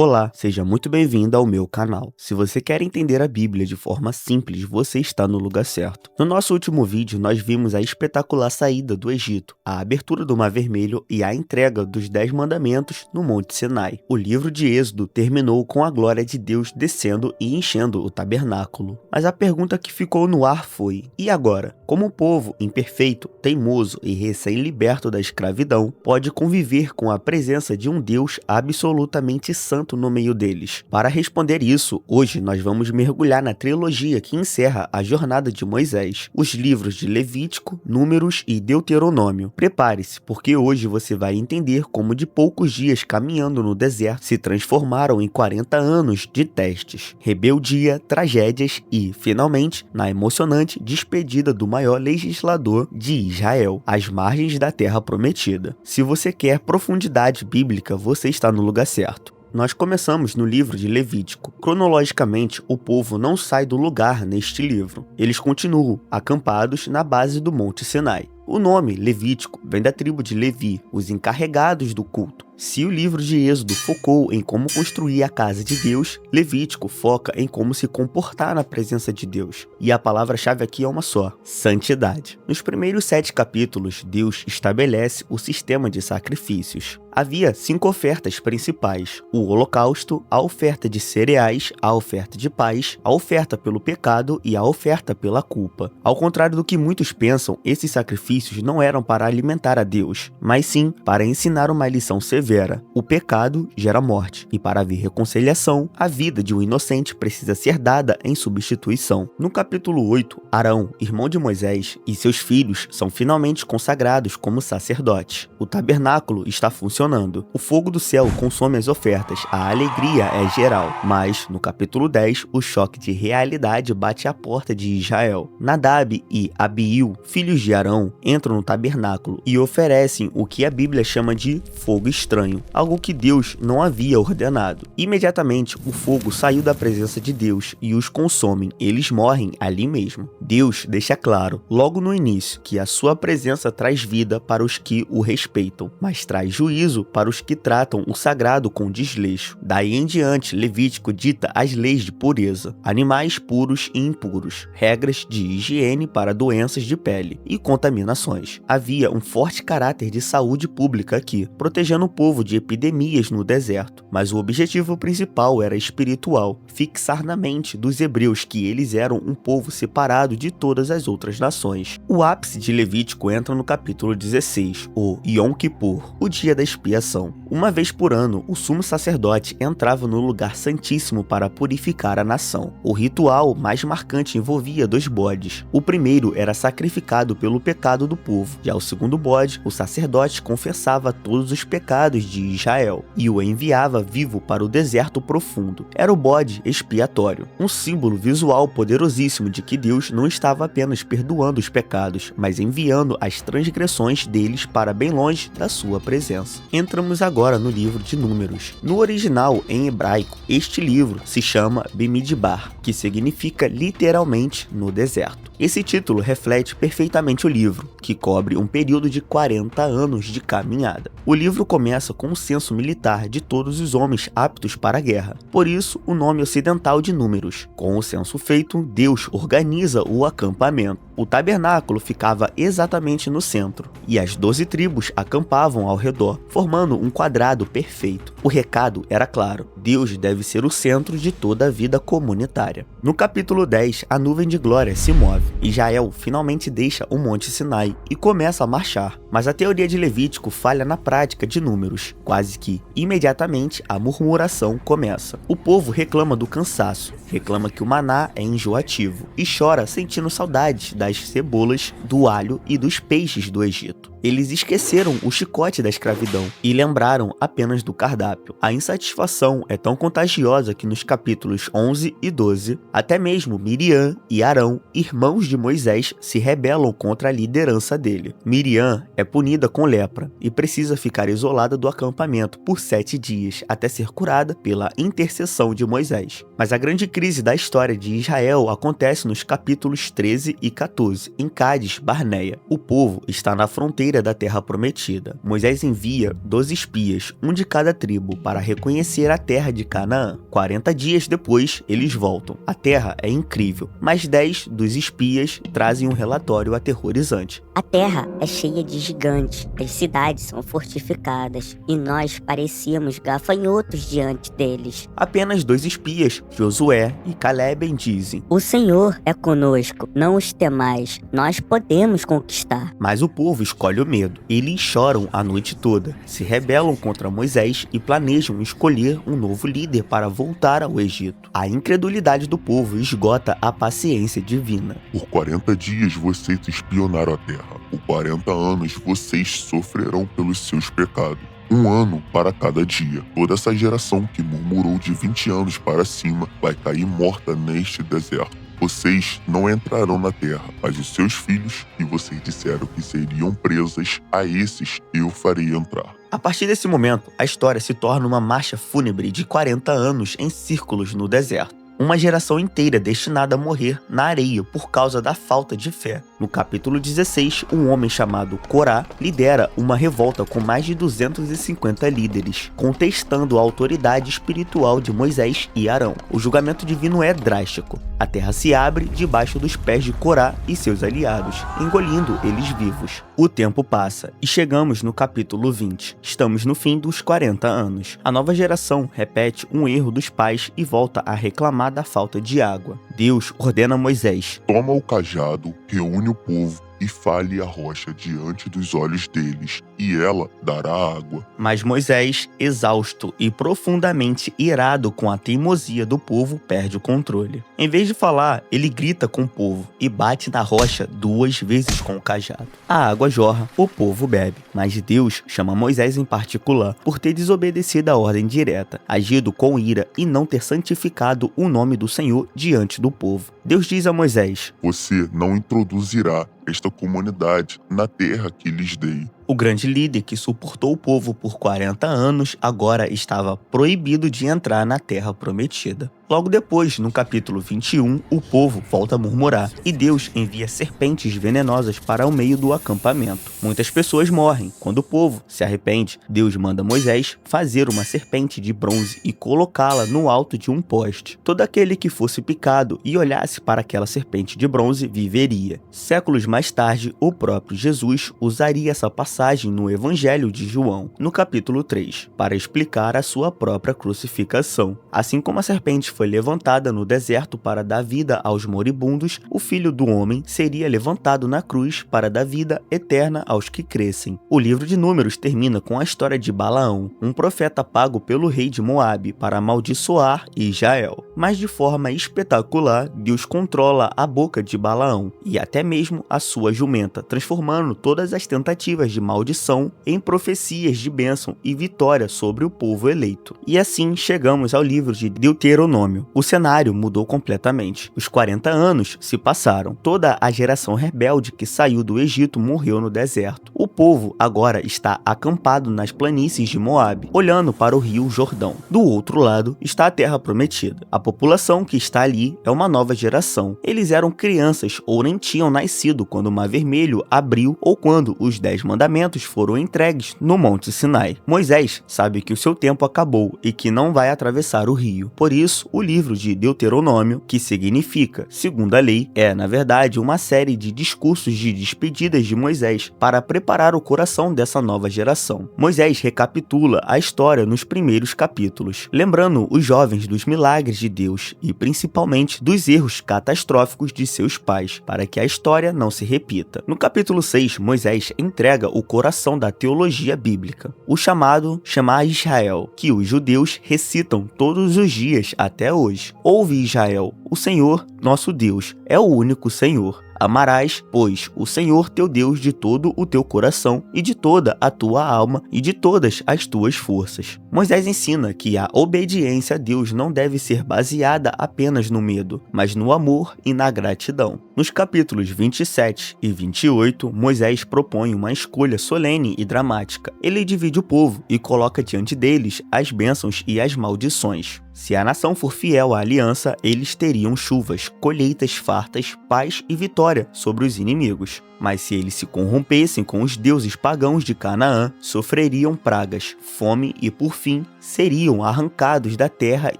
Olá, seja muito bem-vindo ao meu canal. Se você quer entender a Bíblia de forma simples, você está no lugar certo. No nosso último vídeo, nós vimos a espetacular saída do Egito, a abertura do Mar Vermelho e a entrega dos 10 mandamentos no Monte Sinai. O livro de Êxodo terminou com a glória de Deus descendo e enchendo o tabernáculo. Mas a pergunta que ficou no ar foi: e agora? Como um povo imperfeito, teimoso e recém-liberto da escravidão pode conviver com a presença de um Deus absolutamente santo no meio deles? Para responder isso, hoje nós vamos mergulhar na trilogia que encerra a jornada de Moisés, os livros de Levítico, Números e Deuteronômio. Prepare-se, porque hoje você vai entender como de poucos dias caminhando no deserto se transformaram em 40 anos de testes, rebeldia, tragédias e, finalmente, na emocionante despedida do maior legislador de Israel, às margens da Terra Prometida. Se você quer profundidade bíblica, você está no lugar certo. Nós começamos no livro de Levítico. Cronologicamente, o povo não sai do lugar neste livro. Eles continuam acampados na base do Monte Sinai. O nome Levítico vem da tribo de Levi, os encarregados do culto. Se o livro de Êxodo focou em como construir a casa de Deus, Levítico foca em como se comportar na presença de Deus. E a palavra-chave aqui é uma só: santidade. Nos primeiros 7 capítulos, Deus estabelece o sistema de sacrifícios. Havia 5 ofertas principais: o holocausto, a oferta de cereais, a oferta de paz, a oferta pelo pecado e a oferta pela culpa. Ao contrário do que muitos pensam, esses sacrifícios não eram para alimentar a Deus, mas sim para ensinar uma lição severa. O pecado gera morte, e para haver reconciliação, a vida de um inocente precisa ser dada em substituição. No capítulo 8, Arão, irmão de Moisés, e seus filhos são finalmente consagrados como sacerdotes. O tabernáculo está funcionando. O fogo do céu consome as ofertas, a alegria é geral. Mas, no capítulo 10, o choque de realidade bate à porta de Israel. Nadab e Abiú, filhos de Arão, entram no tabernáculo e oferecem o que a Bíblia chama de fogo estranho, algo que Deus não havia ordenado. Imediatamente, o fogo saiu da presença de Deus e os consome. Eles morrem ali mesmo. Deus deixa claro, logo no início, que a sua presença traz vida para os que o respeitam, mas traz juízo para os que tratam o sagrado com desleixo. Daí em diante, Levítico dita as leis de pureza, animais puros e impuros, regras de higiene para doenças de pele e contaminações. Havia um forte caráter de saúde pública aqui, protegendo o povo de epidemias no deserto. Mas o objetivo principal era espiritual, fixar na mente dos hebreus que eles eram um povo separado de todas as outras nações. O ápice de Levítico entra no capítulo 16, o Yom Kippur, o dia da expiação. Uma vez por ano, o sumo sacerdote entrava no lugar santíssimo para purificar a nação. O ritual mais marcante envolvia 2 bodes. O primeiro era sacrificado pelo pecado do povo. Já o segundo bode, o sacerdote confessava todos os pecados de Israel e o enviava vivo para o deserto profundo. Era o bode expiatório, um símbolo visual poderosíssimo de que Deus não estava apenas perdoando os pecados, mas enviando as transgressões deles para bem longe da sua presença. Entramos agora no livro de Números. No original, em hebraico, este livro se chama Bemidbar, que significa literalmente no deserto. Esse título reflete perfeitamente o livro, que cobre um período de 40 anos de caminhada. O livro começa com o censo militar de todos os homens aptos para a guerra, por isso o nome ocidental de Números. Com o censo feito, Deus organiza o acampamento. O tabernáculo ficava exatamente no centro, e as 12 tribos acampavam ao redor, formando um quadrado perfeito. O recado era claro: Deus deve ser o centro de toda a vida comunitária. No capítulo 10, a nuvem de glória se move. Israel finalmente deixa o Monte Sinai e começa a marchar, mas a teoria de Levítico falha na prática de Números. Quase que imediatamente a murmuração começa. O povo reclama do cansaço, reclama que o maná é enjoativo e chora sentindo saudades das cebolas, do alho e dos peixes do Egito. Eles esqueceram o chicote da escravidão e lembraram apenas do cardápio. A insatisfação é tão contagiosa que nos capítulos 11 e 12, até mesmo Miriam e Arão, irmãos de Moisés, se rebelam contra a liderança dele. Miriam é punida com lepra e precisa ficar isolada do acampamento por 7 dias, até ser curada pela intercessão de Moisés. Mas a grande crise da história de Israel acontece nos capítulos 13 e 14, em Cádiz Barneia. O povo está na fronteira inteira da terra prometida. Moisés envia 12 espias, um de cada tribo, para reconhecer a terra de Canaã. 40 dias depois, eles voltam. A terra é incrível, mas 10 dos espias trazem um relatório aterrorizante. A terra é cheia de gigantes, as cidades são fortificadas e nós parecíamos gafanhotos diante deles. Apenas 2 espias, Josué e Caleb, dizem: O Senhor é conosco, não os temais, nós podemos conquistar. Mas o povo escolhe o medo. Eles choram a noite toda, se rebelam contra Moisés e planejam escolher um novo líder para voltar ao Egito. A incredulidade do povo esgota a paciência divina. Por 40 dias vocês espionaram a terra. Por 40 anos vocês sofrerão pelos seus pecados. 1 ano para cada dia. Toda essa geração que murmurou de 20 anos para cima vai cair morta neste deserto. Vocês não entrarão na terra, mas os seus filhos, que vocês disseram que seriam presas, a esses eu farei entrar. A partir desse momento, a história se torna uma marcha fúnebre de 40 anos em círculos no deserto. Uma geração inteira destinada a morrer na areia por causa da falta de fé. No capítulo 16, um homem chamado Corá lidera uma revolta com mais de 250 líderes, contestando a autoridade espiritual de Moisés e Arão. O julgamento divino é drástico. A terra se abre debaixo dos pés de Corá e seus aliados, engolindo eles vivos. O tempo passa e chegamos no capítulo 20. Estamos no fim dos 40 anos. A nova geração repete um erro dos pais e volta a reclamar da falta de água. Deus ordena a Moisés: Toma o cajado, reúne o povo e fale a rocha diante dos olhos deles, e ela dará água. Mas Moisés, exausto e profundamente irado com a teimosia do povo, perde o controle. Em vez de falar, ele grita com o povo e bate na rocha 2 vezes com o cajado. A água jorra, o povo bebe, mas Deus chama Moisés em particular por ter desobedecido a ordem direta, agido com ira e não ter santificado o nome do Senhor diante do povo. Deus diz a Moisés: Você não introduzirá esta comunidade na terra que lhes dei. O grande líder que suportou o povo por 40 anos agora estava proibido de entrar na terra prometida. Logo depois, no capítulo 21, o povo volta a murmurar e Deus envia serpentes venenosas para o meio do acampamento. Muitas pessoas morrem. Quando o povo se arrepende, Deus manda Moisés fazer uma serpente de bronze e colocá-la no alto de um poste. Todo aquele que fosse picado e olhasse para aquela serpente de bronze viveria. Séculos mais tarde, o próprio Jesus usaria essa passagem no Evangelho de João, no capítulo 3, para explicar a sua própria crucificação. Assim como a serpente foi levantada no deserto para dar vida aos moribundos, o Filho do Homem seria levantado na cruz para dar vida eterna aos que crescem. O livro de Números termina com a história de Balaão, um profeta pago pelo rei de Moabe para amaldiçoar Israel. Mas de forma espetacular, Deus controla a boca de Balaão e até mesmo a sua jumenta, transformando todas as tentativas de maldição em profecias de bênção e vitória sobre o povo eleito. E assim chegamos ao livro de Deuteronômio. O cenário mudou completamente. Os 40 anos se passaram. Toda a geração rebelde que saiu do Egito morreu no deserto. O povo agora está acampado nas planícies de Moabe, olhando para o rio Jordão. Do outro lado está a terra prometida. A população que está ali é uma nova geração. Eles eram crianças ou nem tinham nascido quando o Mar Vermelho abriu ou quando os 10 mandamentos foram entregues no Monte Sinai. Moisés sabe que o seu tempo acabou e que não vai atravessar o rio. Por isso, o livro de Deuteronômio, que significa segundo a lei, é, na verdade, uma série de discursos de despedidas de Moisés para preparar o coração dessa nova geração. Moisés recapitula a história nos primeiros capítulos, lembrando os jovens dos milagres de Deus e principalmente dos erros catastróficos de seus pais, para que a história não se repita. No capítulo 6, Moisés entrega o coração da teologia bíblica, o chamado Shema Israel, que os judeus recitam todos os dias até hoje. Ouve, Israel, o Senhor, nosso Deus, é o único Senhor. Amarás, pois, o Senhor teu Deus de todo o teu coração e de toda a tua alma e de todas as tuas forças. Moisés ensina que a obediência a Deus não deve ser baseada apenas no medo, mas no amor e na gratidão. Nos capítulos 27 e 28, Moisés propõe uma escolha solene e dramática. Ele divide o povo e coloca diante deles as bênçãos e as maldições. Se a nação for fiel à aliança, eles teriam chuvas, colheitas fartas, paz e vitória sobre os inimigos. Mas se eles se corrompessem com os deuses pagãos de Canaã, sofreriam pragas, fome e, por fim, seriam arrancados da terra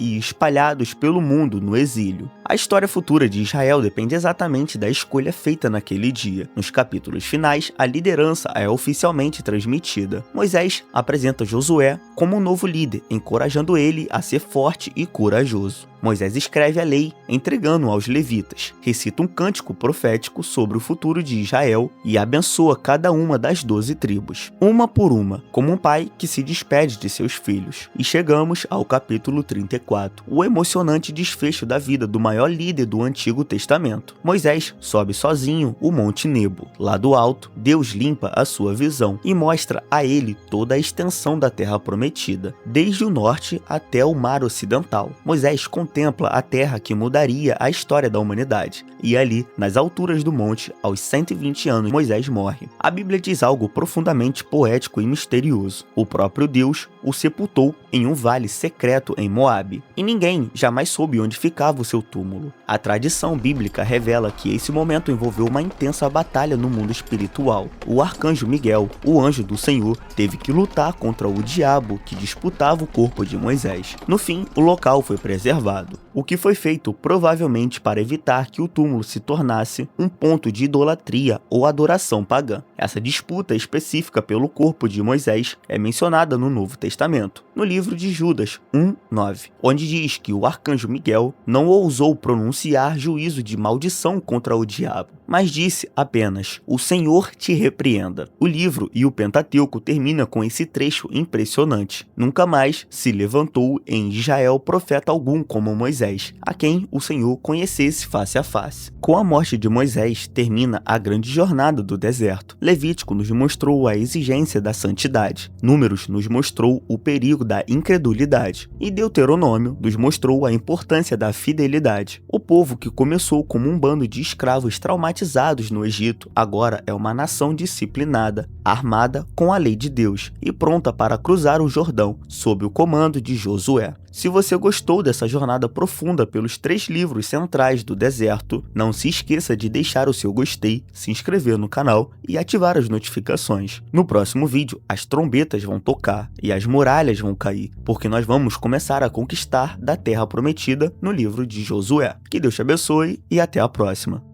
e espalhados pelo mundo no exílio. A história futura de Israel depende exatamente da escolha feita naquele dia. Nos capítulos finais, a liderança é oficialmente transmitida. Moisés apresenta Josué como um novo líder, encorajando ele a ser forte e corajoso. Moisés escreve a lei, entregando aos levitas, recita um cântico profético sobre o futuro de Israel e abençoa cada uma das 12 tribos, uma por uma, como um pai que se despede de seus filhos. E chegamos ao capítulo 34, o emocionante desfecho da vida do maior líder do Antigo Testamento. Moisés sobe sozinho o Monte Nebo. Lá do alto, Deus limpa a sua visão e mostra a ele toda a extensão da terra prometida, desde o norte até o mar ocidental. Moisés contempla a terra que mudaria a história da humanidade. E ali, nas alturas do monte, aos 120 anos, Moisés morre. A Bíblia diz algo profundamente poético e misterioso. O próprio Deus o sepultou em um vale secreto em Moabe, e ninguém jamais soube onde ficava o seu túmulo. A tradição bíblica revela que esse momento envolveu uma intensa batalha no mundo espiritual. O arcanjo Miguel, o anjo do Senhor, teve que lutar contra o diabo que disputava o corpo de Moisés. No fim, o local foi preservado, o que foi feito provavelmente para evitar que o túmulo se tornasse um ponto de idolatria ou adoração pagã. Essa disputa específica pelo corpo de Moisés é mencionada no Novo Testamento, no livro de Judas 1:9, onde diz que o arcanjo Miguel não ousou pronunciar juízo de maldição contra o diabo, mas disse apenas: "O Senhor te repreenda". O livro e o Pentateuco termina com esse trecho impressionante. Nunca mais se levantou em Israel profeta algum como Moisés, a quem o Senhor conhecesse face a face. Com a morte de Moisés, termina a grande jornada do deserto. Levítico nos mostrou a exigência da santidade. Números nos mostrou o perigo da incredulidade. E Deuteronômio nos mostrou a importância da fidelidade. O povo que começou como um bando de escravos traumatizados no Egito, agora é uma nação disciplinada, armada com a lei de Deus e pronta para cruzar o Jordão, sob o comando de Josué. Se você gostou dessa jornada profunda pelos 3 livros centrais do deserto, não se esqueça de deixar o seu gostei, se inscrever no canal e ativar as notificações. No próximo vídeo, as trombetas vão tocar e as muralhas vão cair, porque nós vamos começar a conquistar da Terra Prometida no livro de Josué. Que Deus te abençoe e até a próxima.